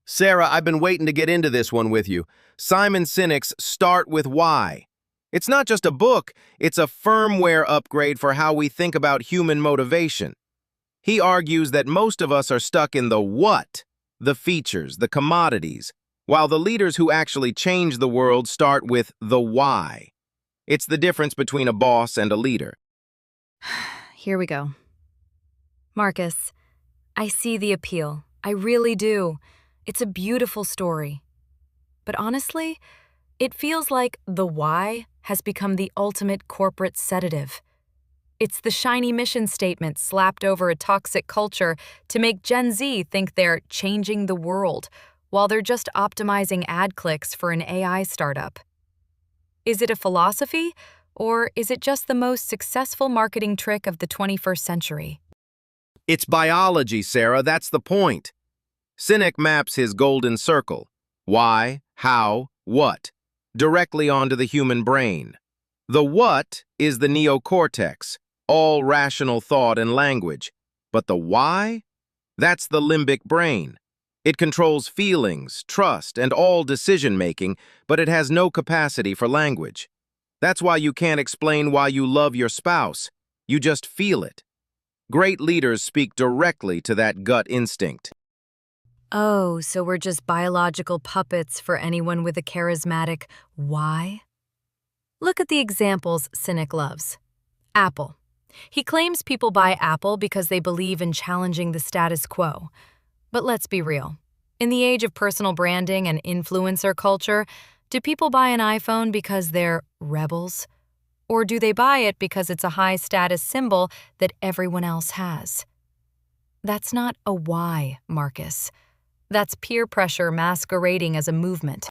Sarah, I've been waiting to get into this one with you. Simon Sinek's Start With Why. It's not just a book, it's a firmware upgrade for how we think about human motivation. He argues that most of us are stuck in the what, the features, the commodities, while the leaders who actually change the world start with the why. It's the difference between a boss and a leader. Here we go. Marcus, I see the appeal. I really do. It's a beautiful story. But honestly, it feels like the why has become the ultimate corporate sedative. It's the shiny mission statement slapped over a toxic culture to make Gen Z think they're changing the world while they're just optimizing ad clicks for an AI startup. Is it a philosophy, or is it just the most successful marketing trick of the 21st century? It's biology, Sarah, that's the point. Sinek maps his golden circle, why, how, what, directly onto the human brain. The what is the neocortex, all rational thought and language. But the why? That's the limbic brain. It controls feelings, trust, and all decision-making, but it has no capacity for language. That's why you can't explain why you love your spouse. You just feel it. Great leaders speak directly to that gut instinct. Oh, so we're just biological puppets for anyone with a charismatic why? Look at the examples Sinek loves. Apple. He claims people buy Apple because they believe in challenging the status quo. But let's be real. In the age of personal branding and influencer culture, do people buy an iPhone because they're rebels? Or do they buy it because it's a high-status symbol that everyone else has? That's not a why, Marcus. That's peer pressure masquerading as a movement.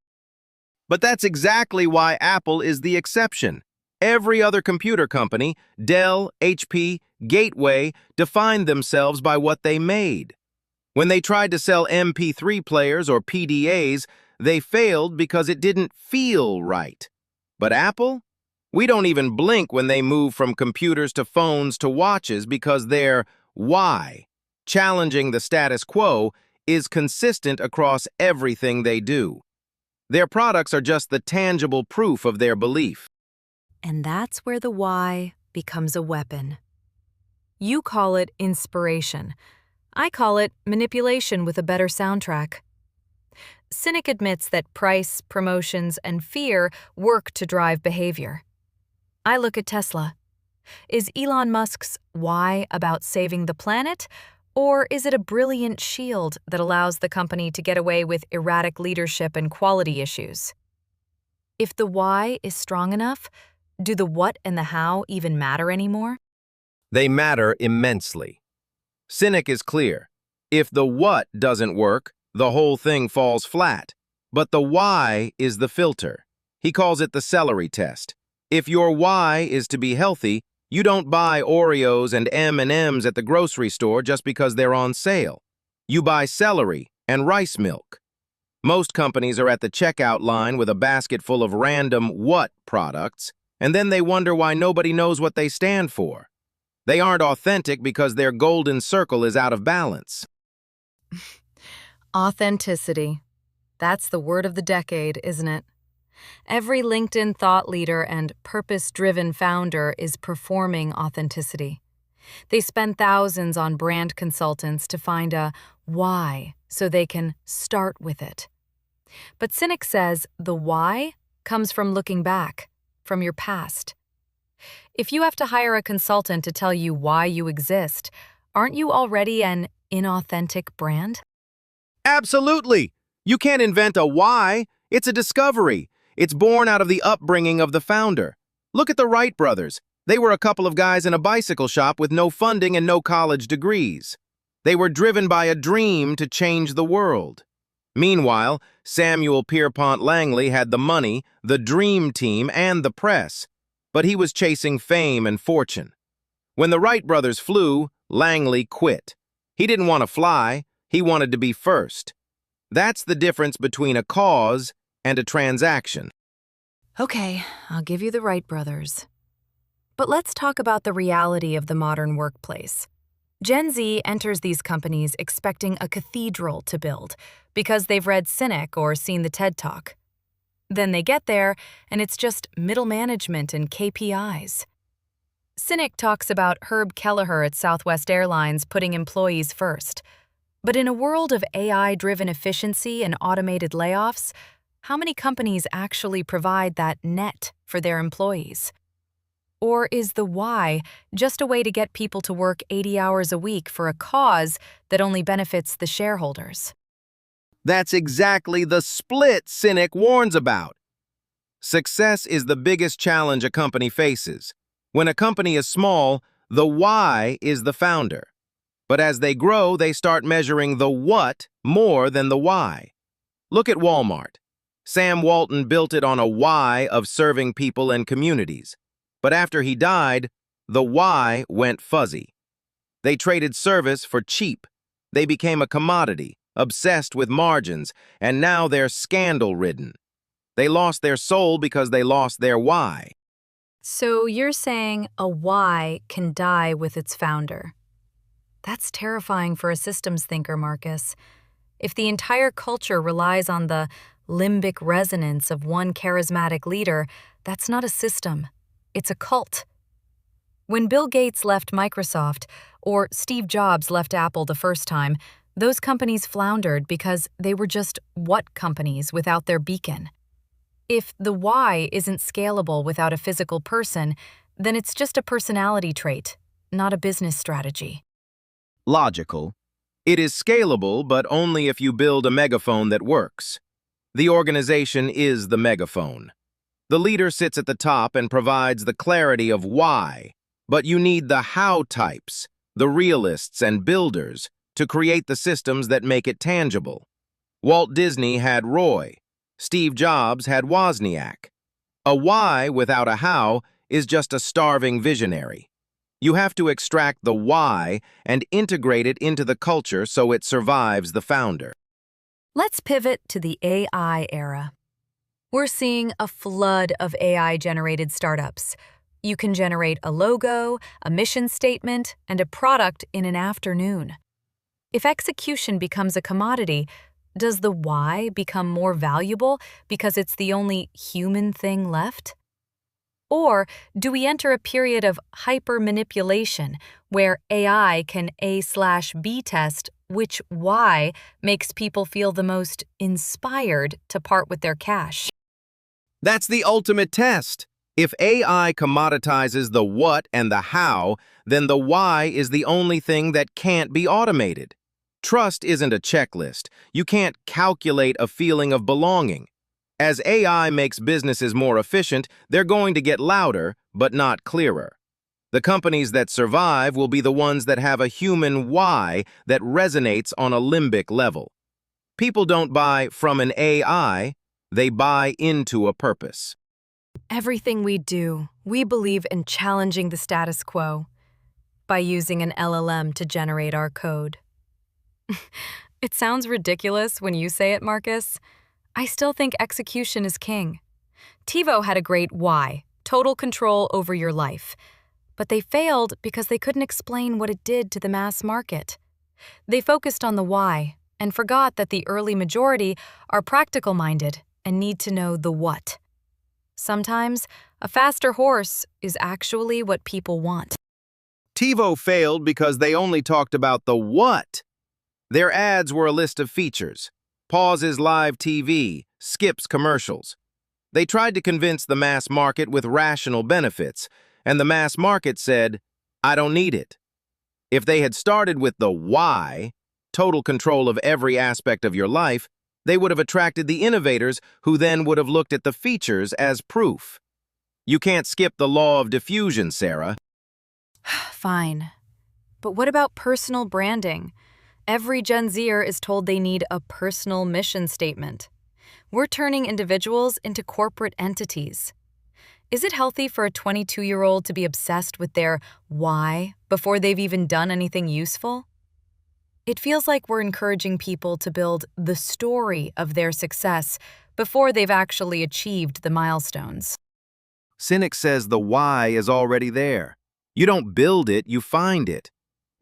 But that's exactly why Apple is the exception. Every other computer company, Dell, HP, Gateway, defined themselves by what they made. When they tried to sell MP3 players or PDAs, they failed because it didn't feel right. But Apple? We don't even blink when they move from computers to phones to watches because their why, challenging the status quo, is consistent across everything they do. Their products are just the tangible proof of their belief. And that's where the why becomes a weapon. You call it inspiration. I call it manipulation with a better soundtrack. Sinek admits that price, promotions, and fear work to drive behavior. I look at Tesla. Is Elon Musk's why about saving the planet, or is it a brilliant shield that allows the company to get away with erratic leadership and quality issues? If the why is strong enough, do the what and the how even matter anymore? They matter immensely. Sinek is clear. If the what doesn't work, the whole thing falls flat. But the why is the filter. He calls it the celery test. If your why is to be healthy, you don't buy Oreos and M&Ms at the grocery store just because they're on sale. You buy celery and rice milk. Most companies are at the checkout line with a basket full of random what products, and then they wonder why nobody knows what they stand for. They aren't authentic because their golden circle is out of balance. Authenticity. That's the word of the decade, isn't it? Every LinkedIn thought leader and purpose-driven founder is performing authenticity. They spend thousands on brand consultants to find a why so they can start with it. But Sinek says the why comes from looking back, from your past. If you have to hire a consultant to tell you why you exist, aren't you already an inauthentic brand? Absolutely! You can't invent a why. It's a discovery. It's born out of the upbringing of the founder. Look at the Wright brothers. They were a couple of guys in a bicycle shop with no funding and no college degrees. They were driven by a dream to change the world. Meanwhile, Samuel Pierpont Langley had the money, the dream team, and the press. But he was chasing fame and fortune. When the Wright brothers flew, Langley quit. He didn't want to fly. He wanted to be first. That's the difference between a cause and a transaction. Okay, I'll give you the Wright brothers. But let's talk about the reality of the modern workplace. Gen Z enters these companies expecting a cathedral to build because they've read Sinek or seen the TED Talk. Then they get there, and it's just middle management and KPIs. Sinek talks about Herb Kelleher at Southwest Airlines putting employees first. But in a world of AI-driven efficiency and automated layoffs, how many companies actually provide that net for their employees? Or is the why just a way to get people to work 80 hours a week for a cause that only benefits the shareholders? That's exactly the split Sinek warns about. Success is the biggest challenge a company faces. When a company is small, the why is the founder. But as they grow, they start measuring the what more than the why. Look at Walmart. Sam Walton built it on a why of serving people and communities. But after he died, the why went fuzzy. They traded service for cheap. They became a commodity, obsessed with margins, and now they're scandal-ridden. They lost their soul because they lost their why. So you're saying a why can die with its founder. That's terrifying for a systems thinker, Marcus. If the entire culture relies on the limbic resonance of one charismatic leader, that's not a system. It's a cult. When Bill Gates left Microsoft, or Steve Jobs left Apple the first time, those companies floundered because they were just what companies without their beacon. If the why isn't scalable without a physical person, then it's just a personality trait, not a business strategy. Logical. It is scalable, but only if you build a megaphone that works. The organization is the megaphone. The leader sits at the top and provides the clarity of why, but you need the how types, the realists and builders, to create the systems that make it tangible. Walt Disney had Roy. Steve Jobs had Wozniak. A why without a how is just a starving visionary. You have to extract the why and integrate it into the culture so it survives the founder. Let's pivot to the AI era. We're seeing a flood of AI-generated startups. You can generate a logo, a mission statement, and a product in an afternoon. If execution becomes a commodity, does the why become more valuable because it's the only human thing left? Or do we enter a period of hyper-manipulation where AI can A/B test which why makes people feel the most inspired to part with their cash? That's the ultimate test. If AI commoditizes the what and the how, then the why is the only thing that can't be automated. Trust isn't a checklist. You can't calculate a feeling of belonging. As AI makes businesses more efficient, they're going to get louder, but not clearer. The companies that survive will be the ones that have a human why that resonates on a limbic level. People don't buy from an AI, they buy into a purpose. Everything we do, we believe in challenging the status quo by using an LLM to generate our code. It sounds ridiculous when you say it, Marcus. I still think execution is king. TiVo had a great why, total control over your life. But they failed because they couldn't explain what it did to the mass market. They focused on the why and forgot that the early majority are practical-minded and need to know the what. Sometimes, a faster horse is actually what people want. TiVo failed because they only talked about the what. Their ads were a list of features. Pauses live TV, skips commercials. They tried to convince the mass market with rational benefits, and the mass market said, I don't need it. If they had started with the why, total control of every aspect of your life, they would have attracted the innovators who then would have looked at the features as proof. You can't skip the law of diffusion, Sarah. Fine. But what about personal branding? Every Gen Zer is told they need a personal mission statement. We're turning individuals into corporate entities. Is it healthy for a 22-year-old to be obsessed with their why before they've even done anything useful? It feels like we're encouraging people to build the story of their success before they've actually achieved the milestones. Sinek says the why is already there. You don't build it, you find it.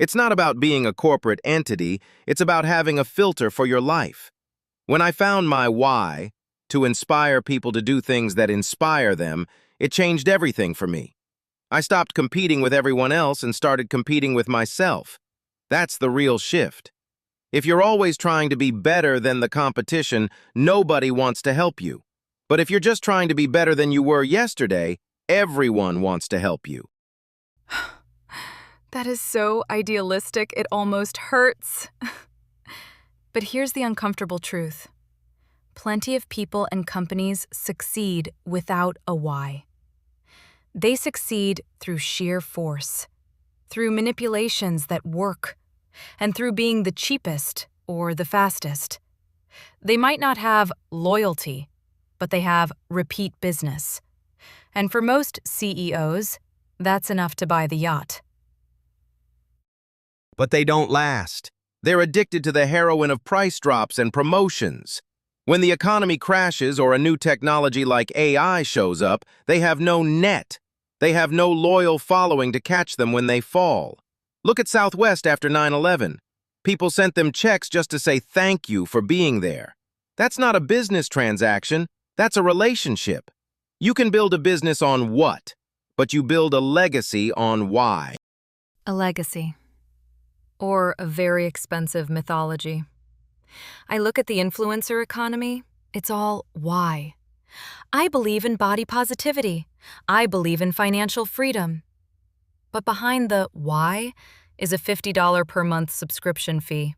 It's not about being a corporate entity, it's about having a filter for your life. When I found my why, to inspire people to do things that inspire them, it changed everything for me. I stopped competing with everyone else and started competing with myself. That's the real shift. If you're always trying to be better than the competition, nobody wants to help you. But if you're just trying to be better than you were yesterday, everyone wants to help you. That is so idealistic, it almost hurts. But here's the uncomfortable truth. Plenty of people and companies succeed without a why. They succeed through sheer force, through manipulations that work, and through being the cheapest or the fastest. They might not have loyalty, but they have repeat business. And for most CEOs, that's enough to buy the yacht. But they don't last. They're addicted to the heroin of price drops and promotions. When the economy crashes or a new technology like AI shows up, they have no net. They have no loyal following to catch them when they fall. Look at Southwest after 9/11. People sent them checks just to say thank you for being there. That's not a business transaction, that's a relationship. You can build a business on what, but you build a legacy on why. A legacy. Or a very expensive mythology. I look at the influencer economy, it's all why. I believe in body positivity. I believe in financial freedom. But behind the why is a $50 per month subscription fee.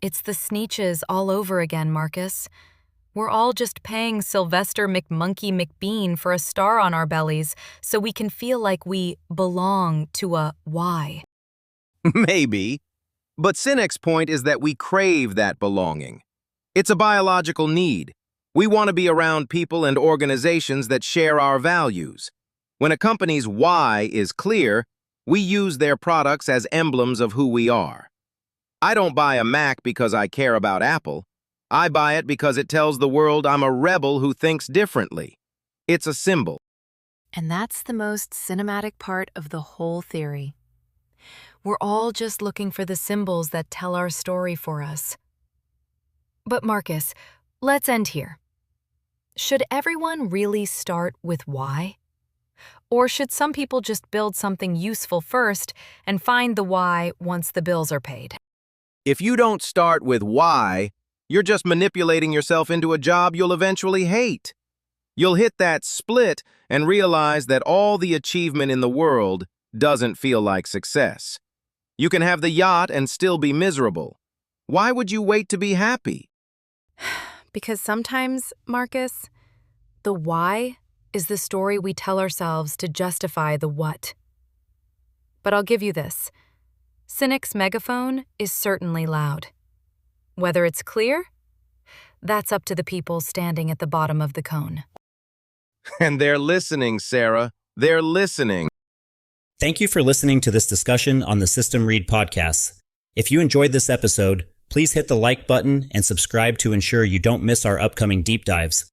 It's the Sneetches all over again, Marcus. We're all just paying Sylvester McMonkey McBean for a star on our bellies so we can feel like we belong to a why. Maybe. But Sinek's point is that we crave that belonging. It's a biological need. We want to be around people and organizations that share our values. When a company's why is clear, we use their products as emblems of who we are. I don't buy a Mac because I care about Apple. I buy it because it tells the world I'm a rebel who thinks differently. It's a symbol. And that's the most cinematic part of the whole theory. We're all just looking for the symbols that tell our story for us. But Marcus, let's end here. Should everyone really start with why? Or should some people just build something useful first and find the why once the bills are paid? If you don't start with why, you're just manipulating yourself into a job you'll eventually hate. You'll hit that split and realize that all the achievement in the world doesn't feel like success. You can have the yacht and still be miserable. Why would you wait to be happy? Because sometimes, Marcus, the why is the story we tell ourselves to justify the what. But I'll give you this. Sinek's megaphone is certainly loud. Whether it's clear, that's up to the people standing at the bottom of the cone. And they're listening, Sarah. They're listening. Thank you for listening to this discussion on the System Read podcast. If you enjoyed this episode, please hit the like button and subscribe to ensure you don't miss our upcoming deep dives.